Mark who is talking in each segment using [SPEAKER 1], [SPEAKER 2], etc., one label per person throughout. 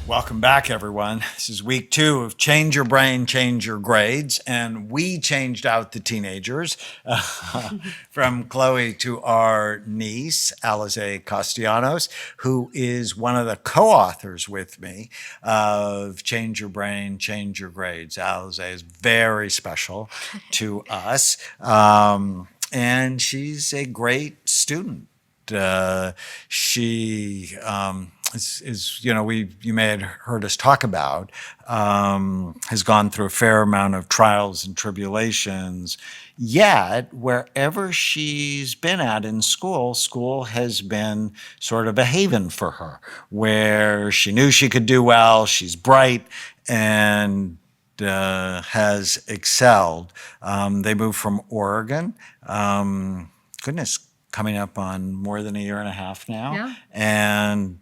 [SPEAKER 1] Welcome back, everyone. This is week 2 of Change Your Brain, Change Your Grades. And we changed out the teenagers from Chloe to our niece, Alize Castellanos, who is one of the co-authors with me of Change Your Brain, Change Your Grades. Alize is very special to us. And she's a great student. She is you may have heard us talk about, has gone through a fair amount of trials and tribulations. Yet, wherever she's been at in school has been sort of a haven for her, where she knew she could do well, she's bright, and has excelled. They moved from Oregon. Goodness, coming up on more than a year and a half now.
[SPEAKER 2] Yeah.
[SPEAKER 1] And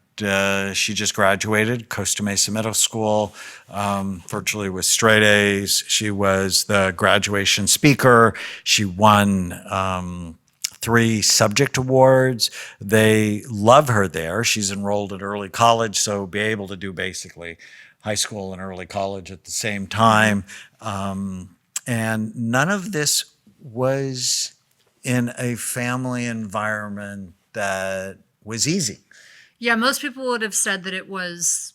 [SPEAKER 1] she just graduated Costa Mesa Middle School, virtually with straight A's. She was the graduation speaker. She won 3 subject awards. They love her there. She's enrolled at early college, so be able to do basically high school and early college at the same time. And none of this was in a family environment that was easy.
[SPEAKER 2] Yeah, most people would have said that it was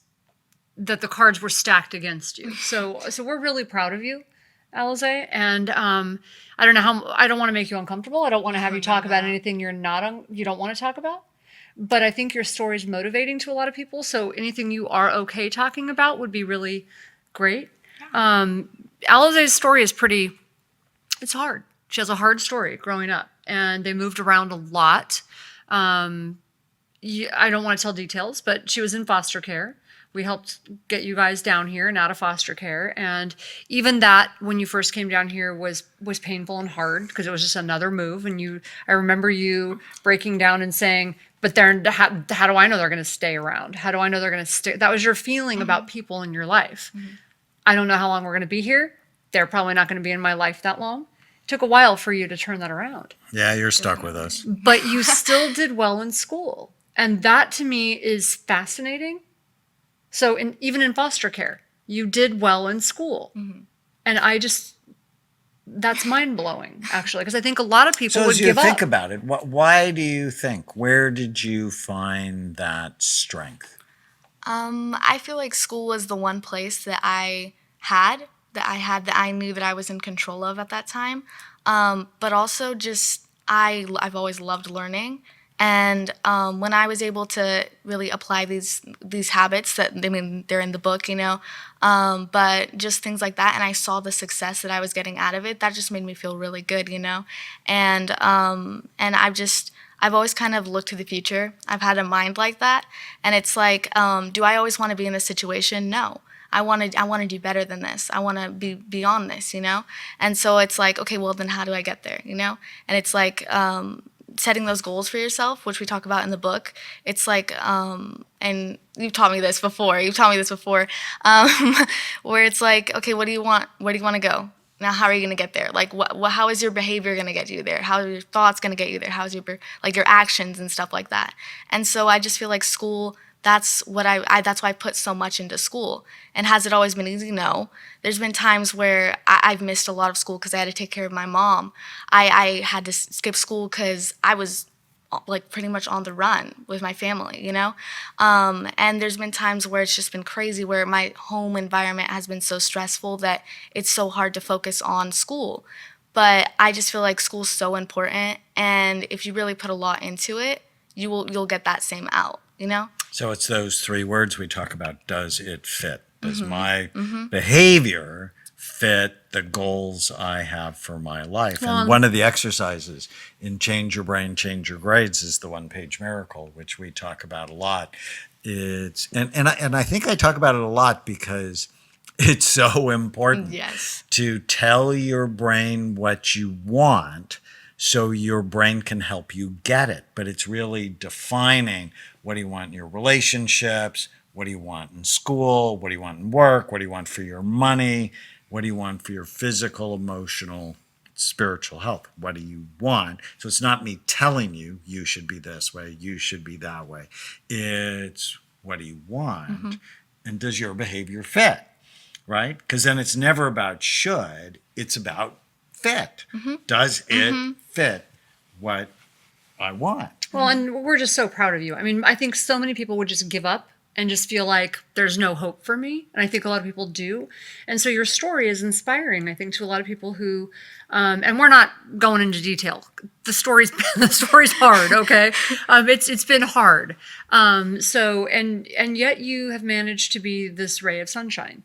[SPEAKER 2] that the cards were stacked against you. So we're really proud of you, Alize. And I don't know how. I don't want to make you uncomfortable. I don't want to have you talk about anything you don't want to talk about. But I think your story is motivating to a lot of people. So anything you are okay talking about would be really great. Alize's story is it's hard. She has a hard story growing up, and they moved around a lot. I don't want to tell details, but she was in foster care. We helped get you guys down here and out of foster care. And even that, when you first came down here, was painful and hard because it was just another move. And I remember you breaking down and saying, but how do I know they're going to stay around? How do I know they're going to stay? That was your feeling about people in your life. I don't know how long we're going to be here. They're probably not going to be in my life that long. It took a while for you to turn that around.
[SPEAKER 1] Yeah, you're stuck with us.
[SPEAKER 2] But you still did well in school. And that to me is fascinating. So even in foster care, you did well in school. And that's mind-blowing, actually, because I think a lot of people would give up.
[SPEAKER 1] So as you think about it, why do you think? Where did you find that strength?
[SPEAKER 3] I feel like school was the one place that I knew that I was in control of at that time. But also just I've always loved learning. And when I was able to really apply these habits they're in the book, but just things like that, and I saw the success that I was getting out of it, that just made me feel really good, And I've always kind of looked to the future. I've had a mind like that, and it's like, do I always want to be in this situation? No. I want to do better than this. I want to be beyond this, And so it's like, okay, well then how do I get there, And it's like setting those goals for yourself, which we talk about in the book. It's like, and you've taught me this before, where it's like, okay, what do you want? Where do you want to go? Now, how are you going to get there? Like, how is your behavior going to get you there? How are your thoughts going to get you there? How's your actions and stuff like that? And so I just feel like school, that's why I put so much into school. And has it always been easy? No. There's been times where I've missed a lot of school because I had to take care of my mom. I had to skip school because I was like pretty much on the run with my family, And there's been times where it's just been crazy, where my home environment has been so stressful that it's so hard to focus on school. But I just feel like school's so important, and if you really put a lot into it, you'll get that same out,
[SPEAKER 1] So it's those 3 words we talk about. Does it fit? Does my behavior fit the goals I have for my life? And one of the exercises in Change Your Brain, Change Your Grades is the one-page miracle, which we talk about a lot. And I think I talk about it a lot because it's so important to tell your brain what you want so your brain can help you get it. But it's really defining, what do you want in your relationships? What do you want in school? What do you want in work? What do you want for your money? What do you want for your physical, emotional, spiritual health? What do you want? So it's not me telling you, you should be this way, you should be that way. It's what do you want? and does your behavior fit, right? Because then it's never about should, it's about fit. Does it fit what I want?
[SPEAKER 2] Well, and we're just so proud of you. I mean, I think so many people would just give up and just feel like there's no hope for me. And I think a lot of people do. And so your story is inspiring, I think, to a lot of people who, and we're not going into detail. The story's hard, okay? It's been hard. And yet you have managed to be this ray of sunshine.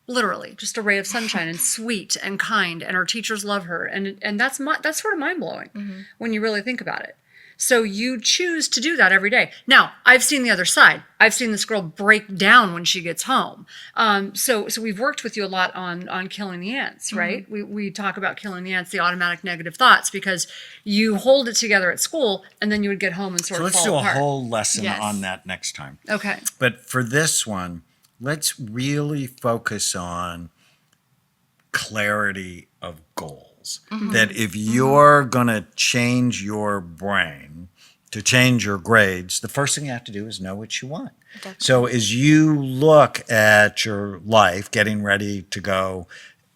[SPEAKER 2] Literally, just a ray of sunshine, and sweet and kind, and our teachers love her, and that's sort of mind blowing when you really think about it. So you choose to do that every day. Now, I've seen the other side. I've seen this girl break down when she gets home. So we've worked with you a lot on killing the ants, right? We talk about killing the ants, the automatic negative thoughts, because you hold it together at school, and then you would get home and sort of
[SPEAKER 1] Let's
[SPEAKER 2] fall
[SPEAKER 1] do
[SPEAKER 2] apart.
[SPEAKER 1] a whole lesson
[SPEAKER 3] Yes.
[SPEAKER 1] on that next time.
[SPEAKER 2] Okay.
[SPEAKER 1] But for this one, let's really focus on clarity of goals. That if you're going to change your brain to change your grades, the first thing you have to do is know what you want.
[SPEAKER 3] Definitely.
[SPEAKER 1] So as you look at your life, getting ready to go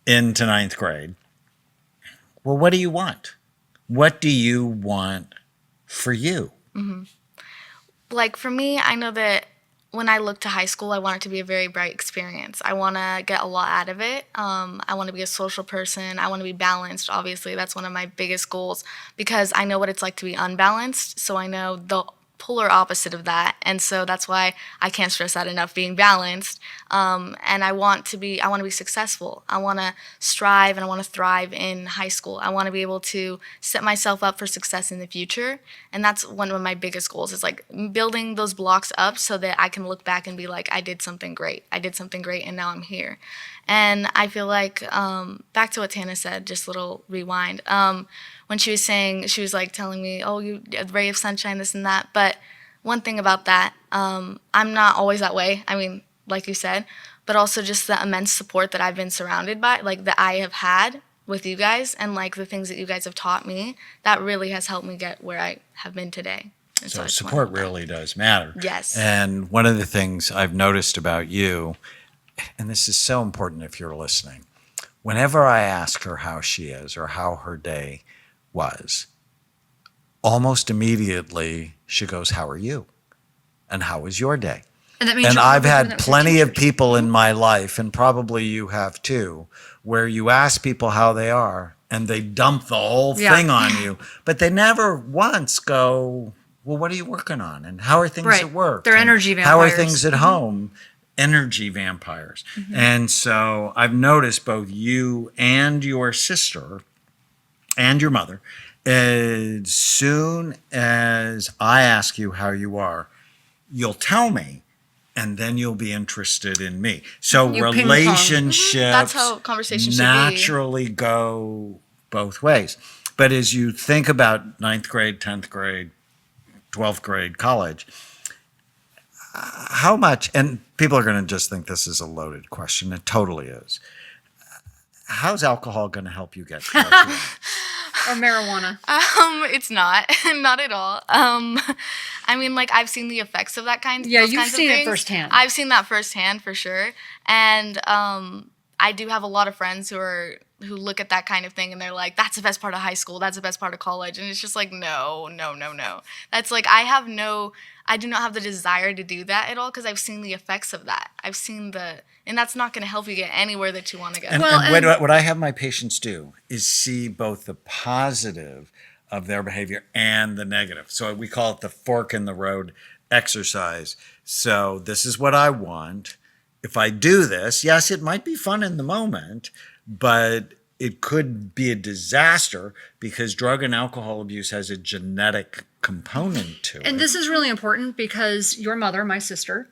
[SPEAKER 1] into ninth grade, well, what do you want? What do you want for you?
[SPEAKER 3] Like for me, I know that when I look to high school, I want it to be a very bright experience. I want to get a lot out of it. I want to be a social person. I want to be balanced. Obviously, that's one of my biggest goals because I know what it's like to be unbalanced. So I know the polar opposite of that. And so that's why I can't stress that enough, being balanced. And I want to be successful. I want to strive and I want to thrive in high school. I want to be able to set myself up for success in the future. And that's one of my biggest goals is like building those blocks up so that I can look back and be like, I did something great. I did something great and now I'm here. And I feel like, back to what Tana said, just a little rewind. When she was saying, she was like telling me, oh, you a ray of sunshine, this and that. But one thing about that, I'm not always that way. I mean, like you said, but also just the immense support that I've been surrounded by, like that I have had with you guys and like the things that you guys have taught me, that really has helped me get where I have been today. And
[SPEAKER 1] So
[SPEAKER 3] I just wanna
[SPEAKER 1] support
[SPEAKER 3] hold that.
[SPEAKER 1] really does matter.
[SPEAKER 3] Yes.
[SPEAKER 1] And one of the things I've noticed about you, and this is so important if you're listening, whenever I ask her how she is or how her day was, almost immediately she goes, how are you? And how was your day?
[SPEAKER 2] And that means
[SPEAKER 1] And
[SPEAKER 2] you're
[SPEAKER 1] I've
[SPEAKER 2] probably doing
[SPEAKER 1] had
[SPEAKER 2] that with
[SPEAKER 1] plenty of
[SPEAKER 2] teachers.
[SPEAKER 1] people in my life, and probably you have too, where you ask people how they are and they dump the whole
[SPEAKER 2] Yeah.
[SPEAKER 1] thing on you, but they never once go, well, what are you working on? And how are things
[SPEAKER 2] Right.
[SPEAKER 1] at work?
[SPEAKER 2] They're
[SPEAKER 1] And
[SPEAKER 2] energy
[SPEAKER 1] how are
[SPEAKER 2] vampires.
[SPEAKER 1] things at home? Energy vampires. And so I've noticed both you and your sister and your mother, as soon as I ask you how you are, you'll tell me, and then you'll be interested in me. So
[SPEAKER 2] You ping pong.
[SPEAKER 1] relationships
[SPEAKER 3] That's how conversations should be.
[SPEAKER 1] naturally go both ways. But as you think about ninth grade, 10th grade, 12th grade, college, how much, and people are going to just think this is a loaded question. It totally is. How's alcohol going to help you get to what you want?
[SPEAKER 2] Or marijuana.
[SPEAKER 3] It's not, not at all. I mean, like I've seen the effects of that kind.
[SPEAKER 2] Yeah,
[SPEAKER 3] those
[SPEAKER 2] you've
[SPEAKER 3] kinds of
[SPEAKER 2] seen it
[SPEAKER 3] things.
[SPEAKER 2] firsthand.
[SPEAKER 3] I've seen that firsthand for sure, and I do have a lot of friends who look at that kind of thing and they're like, "That's the best part of high school. That's the best part of college," and it's just like, no. That's like I do not have the desire to do that at all because I've seen the effects of that. And that's not going to help you get anywhere that you want to go.
[SPEAKER 1] And,
[SPEAKER 2] Well,
[SPEAKER 1] and what I have my patients do is see both the positive of their behavior and the negative. So we call it the fork in the road exercise. So this is what I want. If I do this, yes, it might be fun in the moment, but it could be a disaster because drug and alcohol abuse has a genetic component to it.
[SPEAKER 2] And this is really important because your mother, my sister,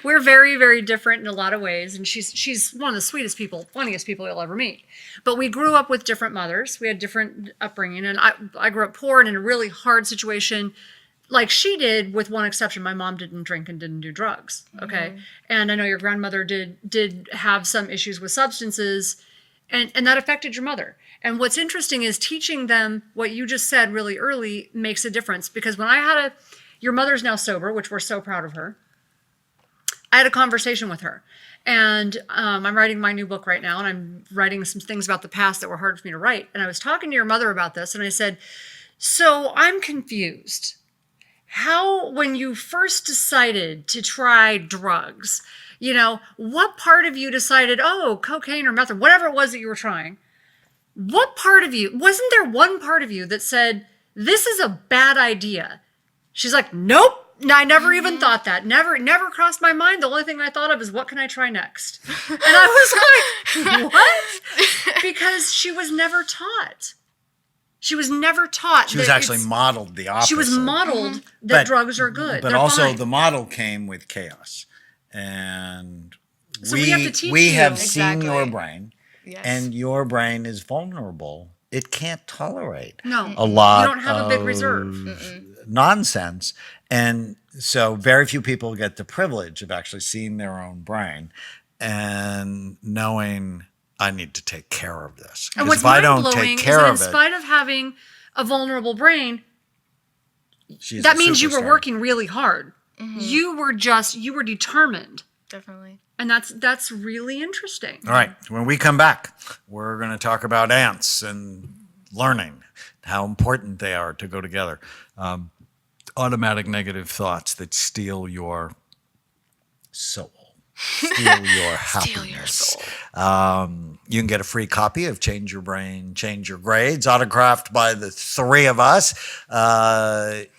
[SPEAKER 2] we're very, very different in a lot of ways. And she's one of the sweetest people, funniest people you'll ever meet. But we grew up with different mothers. We had different upbringing. And I grew up poor and in a really hard situation like she did, with one exception. My mom didn't drink and didn't do drugs. Okay. And I know your grandmother did have some issues with substances. And that affected your mother. And what's interesting is teaching them what you just said really early makes a difference. Because when your mother's now sober, which we're so proud of her. I had a conversation with her. And I'm writing my new book right now, and I'm writing some things about the past that were hard for me to write. And I was talking to your mother about this, and I said, so I'm confused. How, when you first decided to try drugs, what part of you decided, oh, cocaine or meth or whatever it was that you were trying, what part of you, wasn't there one part of you that said, this is a bad idea? She's like, nope. I never even thought that. Never crossed my mind. The only thing I thought of is, what can I try next? And I was like, what? Because she was never taught. She was never taught.
[SPEAKER 1] She was actually modeled the opposite.
[SPEAKER 2] She was modeled that drugs are good.
[SPEAKER 1] But
[SPEAKER 2] they're
[SPEAKER 1] also
[SPEAKER 2] fine.
[SPEAKER 1] the model came with chaos. And
[SPEAKER 2] So we have to teach
[SPEAKER 1] we
[SPEAKER 2] you.
[SPEAKER 1] have seen
[SPEAKER 3] Exactly.
[SPEAKER 1] your brain,
[SPEAKER 3] Yes.
[SPEAKER 1] and your brain is vulnerable. It can't tolerate a
[SPEAKER 2] You
[SPEAKER 1] lot
[SPEAKER 2] don't have a big reserve.
[SPEAKER 1] nonsense. And so very few people get the privilege of actually seeing their own brain and knowing, I need to take care of this.
[SPEAKER 2] And
[SPEAKER 1] Because
[SPEAKER 2] what's
[SPEAKER 1] if I don't
[SPEAKER 2] mind-blowing
[SPEAKER 1] take
[SPEAKER 2] is
[SPEAKER 1] care
[SPEAKER 2] that in
[SPEAKER 1] of it,
[SPEAKER 2] spite of having a vulnerable brain,
[SPEAKER 1] she's
[SPEAKER 2] that
[SPEAKER 1] a
[SPEAKER 2] means you were
[SPEAKER 1] superstar.
[SPEAKER 2] working really hard. You were determined.
[SPEAKER 3] Definitely.
[SPEAKER 2] And that's really interesting.
[SPEAKER 1] All right. When we come back, we're going to talk about ants and learning, how important they are to go together. Automatic negative thoughts that steal your soul, steal your happiness. You can get a free copy of Change Your Brain, Change Your Grades, autographed by the three of us.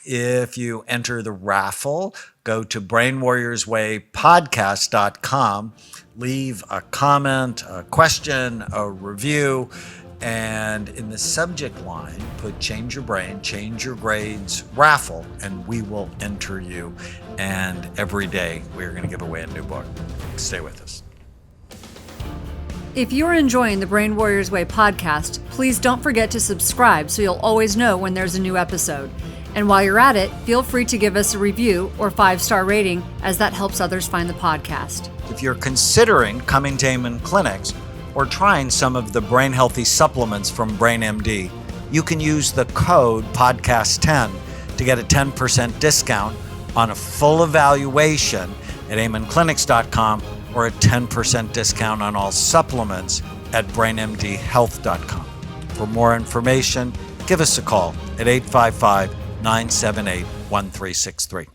[SPEAKER 1] If you enter the raffle, go to brainwarriorswaypodcast.com, leave a comment, a question, a review, and in the subject line, put Change Your Brain, Change Your Grades raffle, and we will enter you. And every day, we're going to give away a new book. Stay with us.
[SPEAKER 2] If you're enjoying the Brain Warriors Way podcast, please don't forget to subscribe so you'll always know when there's a new episode. And while you're at it, feel free to give us a review or 5-star rating, as that helps others find the podcast.
[SPEAKER 1] If you're considering coming to Amen Clinics or trying some of the brain healthy supplements from BrainMD, you can use the code podcast10 to get a 10% discount on a full evaluation at amenclinics.com or a 10% discount on all supplements at brainmdhealth.com. For more information, give us a call at 855-978-1363.